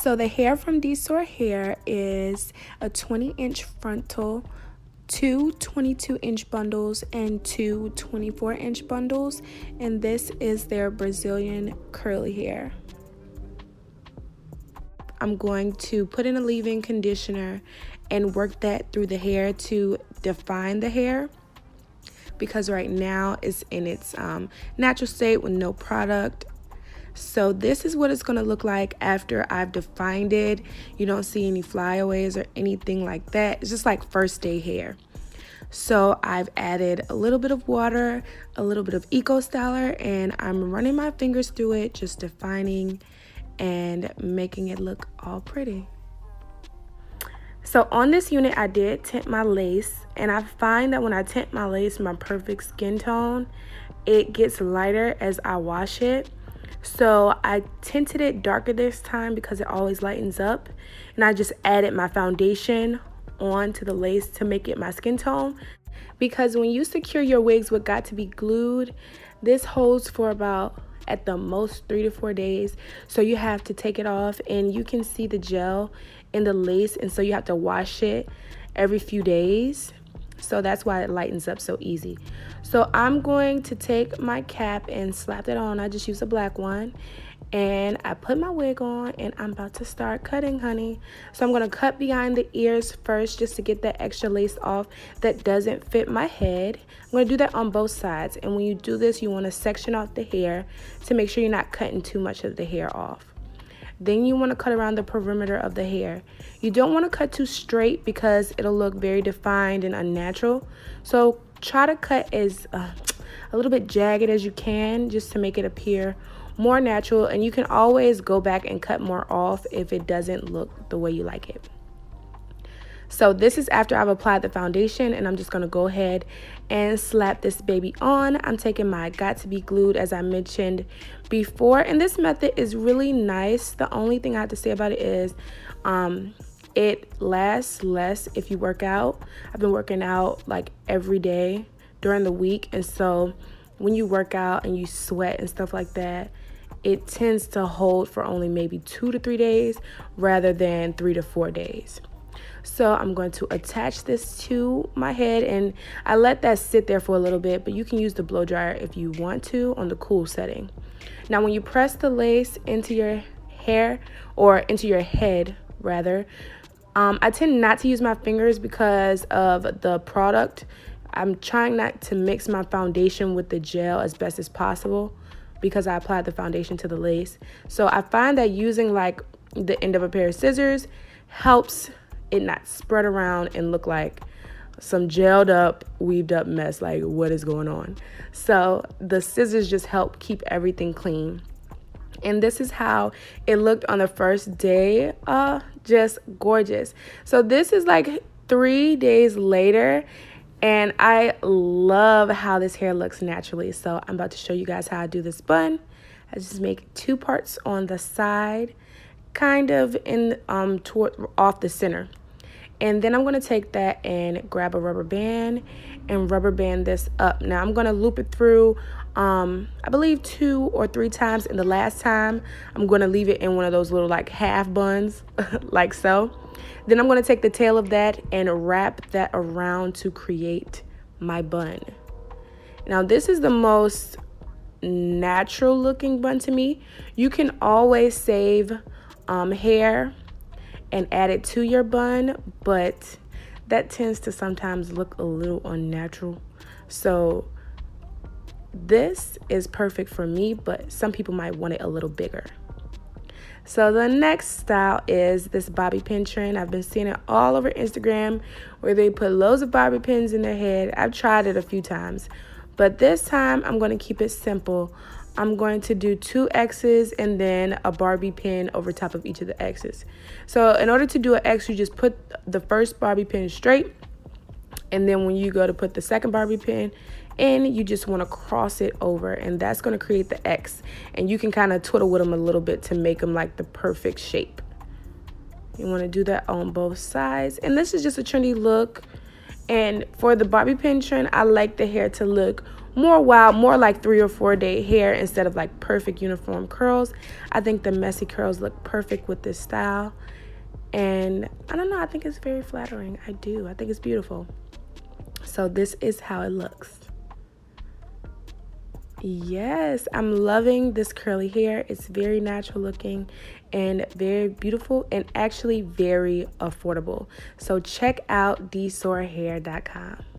So the hair from DSoarHair is a 20-inch frontal, two 22-inch bundles, and two 24-inch bundles, and this is their Brazilian curly hair. I'm going to put in a leave-in conditioner and work that through the hair to define the hair, because right now it's in its natural state with no product. So this is what it's going to look like after I've defined it. You don't see any flyaways or anything like that. It's just like first day hair. So I've added a little bit of water, a little bit of Eco Styler, and I'm running my fingers through it, just defining and making it look all pretty. So on this unit, I did tint my lace, and I find that when I tint my lace, my perfect skin tone, it gets lighter as I wash it. So I tinted it darker this time because it always lightens up, and I just added my foundation onto the lace to make it my skin tone, because when you secure your wigs with got to be glued, this holds for about at the most 3 to 4 days. So you have to take it off, and you can see the gel in the lace, and so you have to wash it every few days. So that's why it lightens up so easy. So I'm going to take my cap and slap it on. I just use a black one, and I put my wig on, and I'm about to start cutting, honey. So I'm going to cut behind the ears first, just to get that extra lace off that doesn't fit my head. I'm going to do that on both sides, and when you do this, you want to section off the hair to make sure you're not cutting too much of the hair off. Then you want to cut around the perimeter of the hair. You don't want to cut too straight because it'll look very defined and unnatural. So try to cut as a little bit jagged as you can, just to make it appear more natural. And you can always go back and cut more off if it doesn't look the way you like it. So this is after I've applied the foundation, and I'm just going to go ahead and slap this baby on. I'm taking my Got to Be Glued, as I mentioned before, and this method is really nice. The only thing I have to say about it is it lasts less if you work out. I've been working out like every day during the week, and so when you work out and you sweat and stuff like that, it tends to hold for only maybe 2 to 3 days rather than 3 to 4 days. So I'm going to attach this to my head, and I let that sit there for a little bit, but you can use the blow dryer if you want to on the cool setting. Now when you press the lace into your hair, or into your head rather, I tend not to use my fingers because of the product. I'm trying not to mix my foundation with the gel as best as possible because I applied the foundation to the lace. So I find that using like the end of a pair of scissors helps it not spread around and look like some gelled up, weaved up mess, like what is going on. So the scissors just help keep everything clean. And this is how it looked on the first day. Just gorgeous. So this is like 3 days later, and I love how this hair looks naturally. So I'm about to show you guys how I do this bun. I just make 2 parts on the side, kind of in toward off the center, and then I'm going to take that and grab a rubber band and rubber band this up. Now I'm going to loop it through I believe 2 or 3 times, and the last time I'm going to leave it in one of those little like half buns like so. Then I'm going to take the tail of that and wrap that around to create my bun. Now this is the most natural looking bun to me. You can always save hair and add it to your bun, but that tends to sometimes look a little unnatural. So this is perfect for me, but some people might want it a little bigger. So the next style is this bobby pin trend. I've been seeing it all over Instagram where they put loads of bobby pins in their head. I've tried it a few times, but this time I'm going to keep it simple. I'm going to do 2 X's and then a Barbie pin over top of each of the X's. So in order to do an X, you just put the first Barbie pin straight, and then when you go to put the second Barbie pin in, you just want to cross it over, and that's going to create the X. And you can kind of twiddle with them a little bit to make them like the perfect shape. You want to do that on both sides, and this is just a trendy look. And for the bobby pin trend, I like the hair to look more wild, more like 3 or 4 day hair instead of like perfect uniform curls. I think the messy curls look perfect with this style. And I don't know, I think it's very flattering. I do. I think it's beautiful. So this is how it looks. Yes, I'm loving this curly hair. It's very natural looking and very beautiful and actually very affordable. So check out DSoarHair.com.